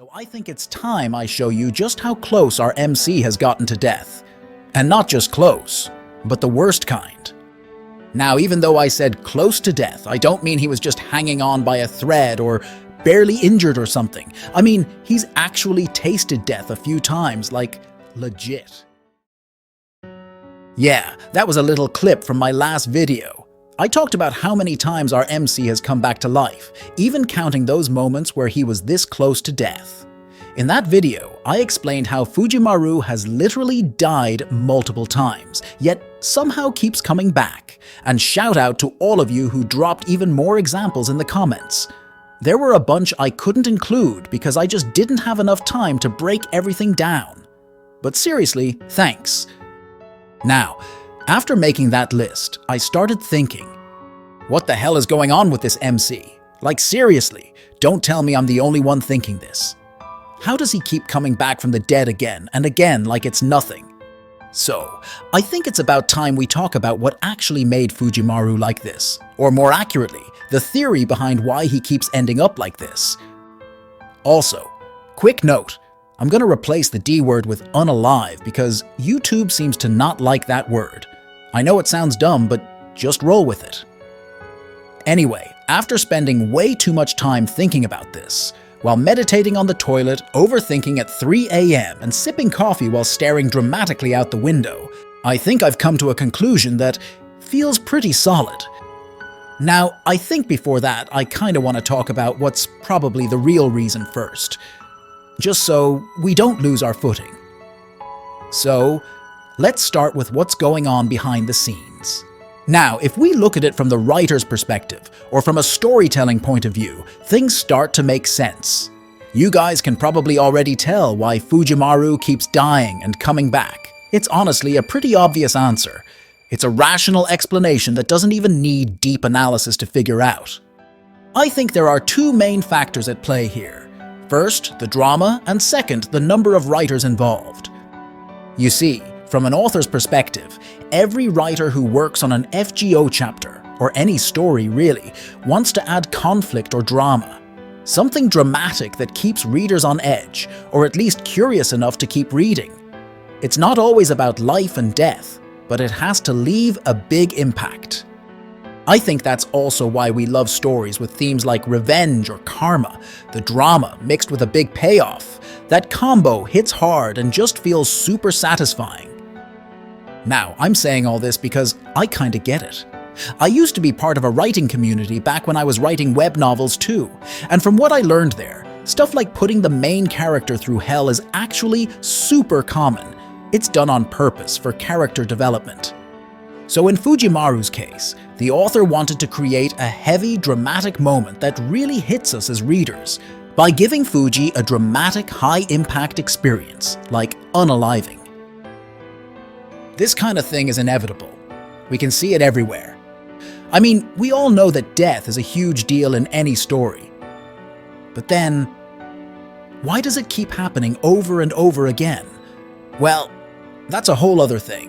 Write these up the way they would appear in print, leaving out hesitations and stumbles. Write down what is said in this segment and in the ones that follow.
So I think it's time I show you just how close our MC has gotten to death. And not just close, but the worst kind. Now, even though I said close to death, I don't mean he was just hanging on by a thread or barely injured or something. I mean, he's actually tasted death a few times, like legit. Yeah, that was a little clip from my last video. I talked about how many times our MC has come back to life, even counting those moments where he was this close to death. In that video, I explained how Fujimaru has literally died multiple times, yet somehow keeps coming back. And shout out to all of you who dropped even more examples in the comments. There were a bunch I couldn't include because I just didn't have enough time to break everything down. But seriously, thanks. Now, after making that list, I started thinking, what the hell is going on with this MC? Like seriously, don't tell me I'm the only one thinking this. How does he keep coming back from the dead again and again like it's nothing? So, I think it's about time we talk about what actually made Fujimaru like this. Or more accurately, the theory behind why he keeps ending up like this. Also, quick note, I'm gonna replace the D word with unalive because YouTube seems to not like that word. I know it sounds dumb, but just roll with it. Anyway, after spending way too much time thinking about this, while meditating on the toilet, overthinking at 3 a.m. and sipping coffee while staring dramatically out the window, I think I've come to a conclusion that feels pretty solid. Now, I think before that, I kinda want to talk about what's probably the real reason first, just so we don't lose our footing. So, let's start with what's going on behind the scenes. Now, if we look at it from the writer's perspective, or from a storytelling point of view, things start to make sense. You guys can probably already tell why Fujimaru keeps dying and coming back. It's honestly a pretty obvious answer. It's a rational explanation that doesn't even need deep analysis to figure out. I think there are two main factors at play here. First, the drama, and second, the number of writers involved. You see, from an author's perspective, every writer who works on an FGO chapter, or any story really, wants to add conflict or drama. Something dramatic that keeps readers on edge, or at least curious enough to keep reading. It's not always about life and death, but it has to leave a big impact. I think that's also why we love stories with themes like revenge or karma, the drama mixed with a big payoff. That combo hits hard and just feels super satisfying. Now, I'm saying all this because I kinda get it. I used to be part of a writing community back when I was writing web novels too, and from what I learned there, stuff like putting the main character through hell is actually super common. It's done on purpose for character development. So in Fujimaru's case, the author wanted to create a heavy, dramatic moment that really hits us as readers by giving Fuji a dramatic, high-impact experience, like unaliving. This kind of thing is inevitable. We can see it everywhere. I mean, we all know that death is a huge deal in any story. But then, why does it keep happening over and over again? Well, that's a whole other thing.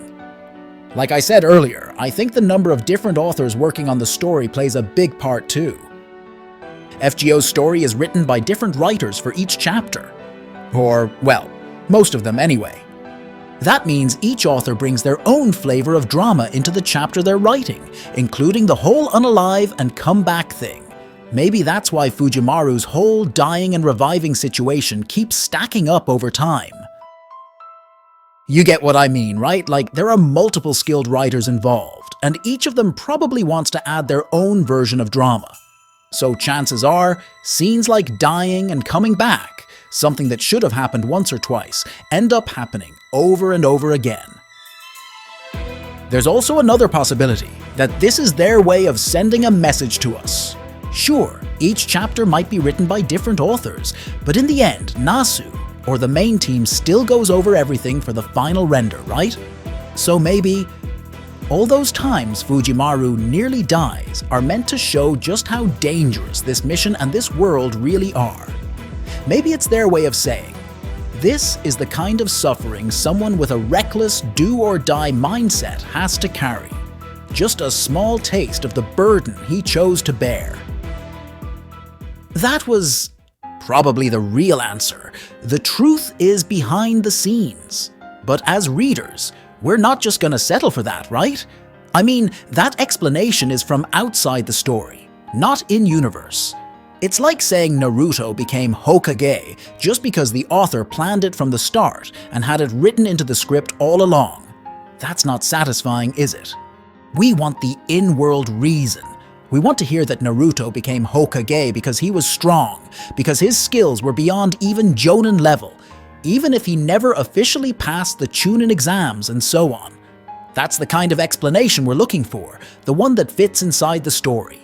Like I said earlier, I think the number of different authors working on the story plays a big part too. FGO's story is written by different writers for each chapter. Or, well, most of them anyway. That means each author brings their own flavor of drama into the chapter they're writing, including the whole unalive and comeback thing. Maybe that's why Fujimaru's whole dying and reviving situation keeps stacking up over time. You get what I mean, right? Like, there are multiple skilled writers involved, and each of them probably wants to add their own version of drama. So chances are, scenes like dying and coming back, something that should have happened once or twice, end up happening over and over again. There's also another possibility, that this is their way of sending a message to us. Sure, each chapter might be written by different authors, but in the end, Nasu, or the main team, still goes over everything for the final render, right? So maybe all those times Fujimaru nearly dies are meant to show just how dangerous this mission and this world really are. Maybe it's their way of saying, this is the kind of suffering someone with a reckless do-or-die mindset has to carry. Just a small taste of the burden he chose to bear. That was probably the real answer. The truth is behind the scenes. But as readers, we're not just gonna settle for that, right? I mean, that explanation is from outside the story, not in-universe. It's like saying Naruto became Hokage just because the author planned it from the start and had it written into the script all along. That's not satisfying, is it? We want the in-world reason. We want to hear that Naruto became Hokage because he was strong, because his skills were beyond even Jonin level, even if he never officially passed the Chunin exams and so on. That's the kind of explanation we're looking for, the one that fits inside the story.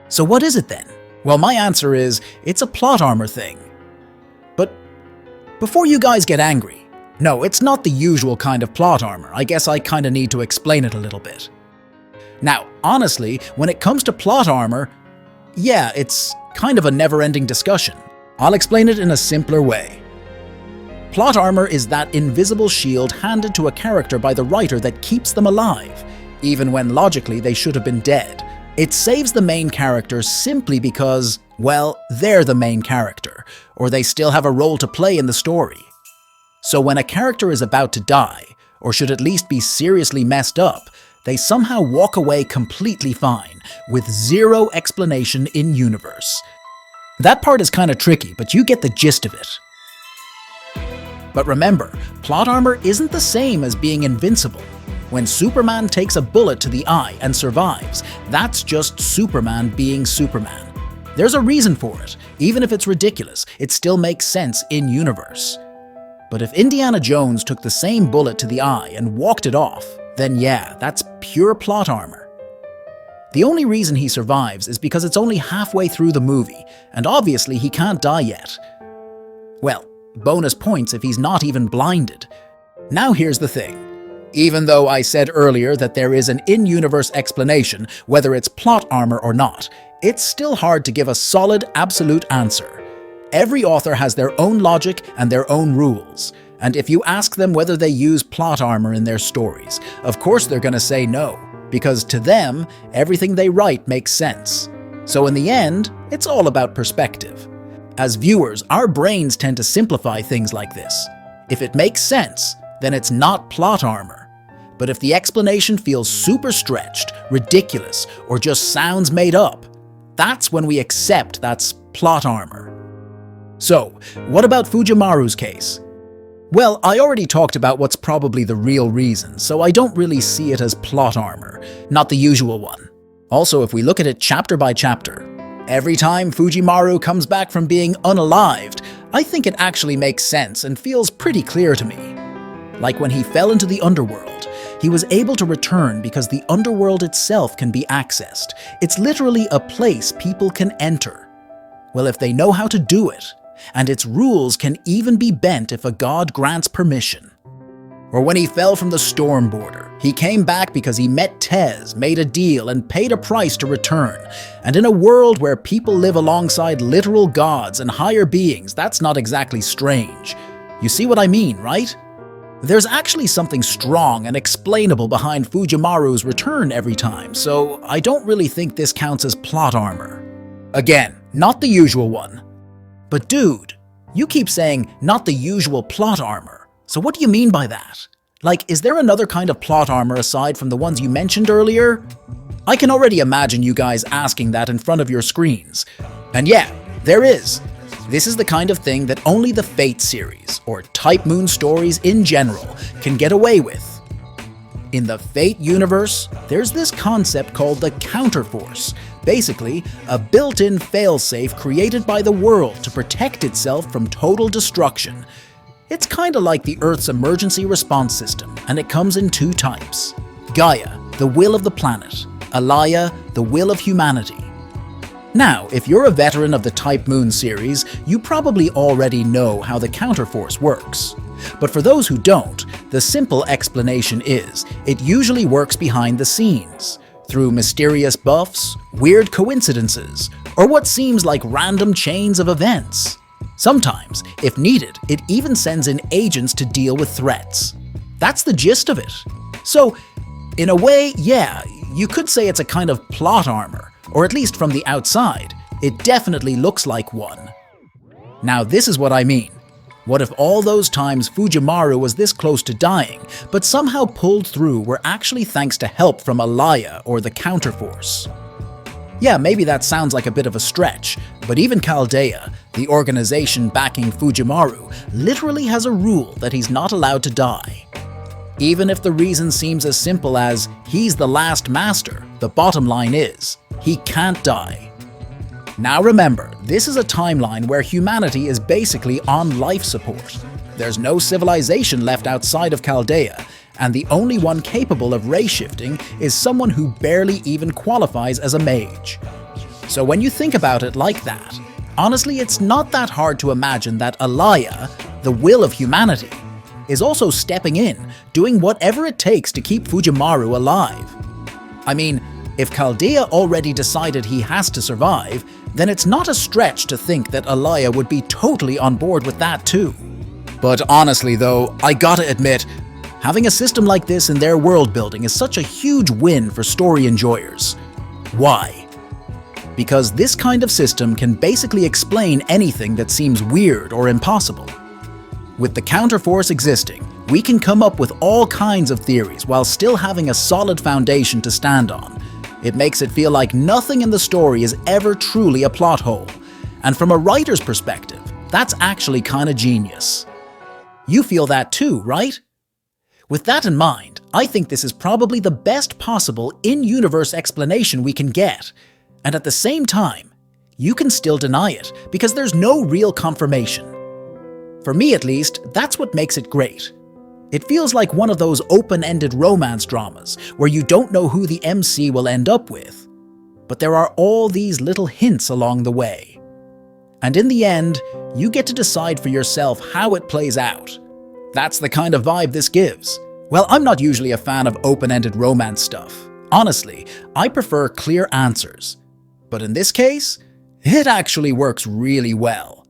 So what is it then? Well, my answer is, it's a plot armor thing. But before you guys get angry, no, it's not the usual kind of plot armor. I guess I kinda need to explain it a little bit. Now, honestly, when it comes to plot armor, yeah, it's kind of a never-ending discussion. I'll explain it in a simpler way. Plot armor is that invisible shield handed to a character by the writer that keeps them alive, even when logically they should have been dead. It saves the main character simply because, well, they're the main character, or they still have a role to play in the story. So when a character is about to die, or should at least be seriously messed up, they somehow walk away completely fine, with zero explanation in-universe. That part is kinda tricky, but you get the gist of it. But remember, plot armor isn't the same as being invincible. When Superman takes a bullet to the eye and survives, that's just Superman being Superman. There's a reason for it. Even if it's ridiculous, it still makes sense in-universe. But if Indiana Jones took the same bullet to the eye and walked it off, then yeah, that's pure plot armor. The only reason he survives is because it's only halfway through the movie, and obviously he can't die yet. Well, bonus points if he's not even blinded. Now here's the thing. Even though I said earlier that there is an in-universe explanation, whether it's plot armor or not, it's still hard to give a solid, absolute answer. Every author has their own logic and their own rules, and if you ask them whether they use plot armor in their stories, of course they're gonna say no, because to them, everything they write makes sense. So in the end, it's all about perspective. As viewers, our brains tend to simplify things like this. If it makes sense, then it's not plot armor. But if the explanation feels super stretched, ridiculous, or just sounds made up, that's when we accept that's plot armor. So, what about Fujimaru's case? Well, I already talked about what's probably the real reason, so I don't really see it as plot armor, not the usual one. Also, if we look at it chapter by chapter, every time Fujimaru comes back from being unalived, I think it actually makes sense and feels pretty clear to me. Like when he fell into the underworld, he was able to return because the underworld itself can be accessed. It's literally a place people can enter. Well, if they know how to do it, and its rules can even be bent if a god grants permission. Or when he fell from the storm border, he came back because he met Tez, made a deal, and paid a price to return. And in a world where people live alongside literal gods and higher beings, that's not exactly strange. You see what I mean, right? There's actually something strong and explainable behind Fujimaru's return every time, so I don't really think this counts as plot armor. Again, not the usual one. But dude, you keep saying not the usual plot armor, so what do you mean by that? Like, is there another kind of plot armor aside from the ones you mentioned earlier? I can already imagine you guys asking that in front of your screens. And yeah, there is. This is the kind of thing that only the Fate series, or Type Moon stories in general, can get away with. In the Fate universe, there's this concept called the counterforce, basically a built-in failsafe created by the world to protect itself from total destruction. It's kinda like the Earth's emergency response system, and it comes in two types. Gaia, the will of the planet. Alaya, the will of humanity. Now, if you're a veteran of the Type Moon series, you probably already know how the counterforce works. But for those who don't, the simple explanation is, it usually works behind the scenes, through mysterious buffs, weird coincidences, or what seems like random chains of events. Sometimes, if needed, it even sends in agents to deal with threats. That's the gist of it. So, in a way, yeah, you could say it's a kind of plot armor, or at least from the outside, it definitely looks like one. Now this is what I mean. What if all those times Fujimaru was this close to dying, but somehow pulled through were actually thanks to help from Alaya or the counterforce? Yeah, maybe that sounds like a bit of a stretch, but even Chaldea, the organization backing Fujimaru, literally has a rule that he's not allowed to die. Even if the reason seems as simple as he's the last master, the bottom line is, he can't die. Now remember, this is a timeline where humanity is basically on life support. There's no civilization left outside of Chaldea, and the only one capable of race shifting is someone who barely even qualifies as a mage. So when you think about it like that, honestly it's not that hard to imagine that Alaya, the will of humanity, is also stepping in, doing whatever it takes to keep Fujimaru alive. I mean, if Chaldea already decided he has to survive, then it's not a stretch to think that Alaya would be totally on board with that too. But honestly though, I gotta admit, having a system like this in their world building is such a huge win for story enjoyers. Why? Because this kind of system can basically explain anything that seems weird or impossible. With the counterforce existing, we can come up with all kinds of theories while still having a solid foundation to stand on. It makes it feel like nothing in the story is ever truly a plot hole. And from a writer's perspective, that's actually kinda genius. You feel that too, right? With that in mind, I think this is probably the best possible in-universe explanation we can get. And at the same time, you can still deny it because there's no real confirmation. For me at least, that's what makes it great. It feels like one of those open-ended romance dramas where you don't know who the MC will end up with. But there are all these little hints along the way. And in the end, you get to decide for yourself how it plays out. That's the kind of vibe this gives. Well, I'm not usually a fan of open-ended romance stuff. Honestly, I prefer clear answers. But in this case, it actually works really well.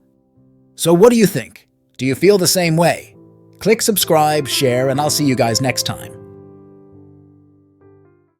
So what do you think? Do you feel the same way? Click subscribe, share, and I'll see you guys next time.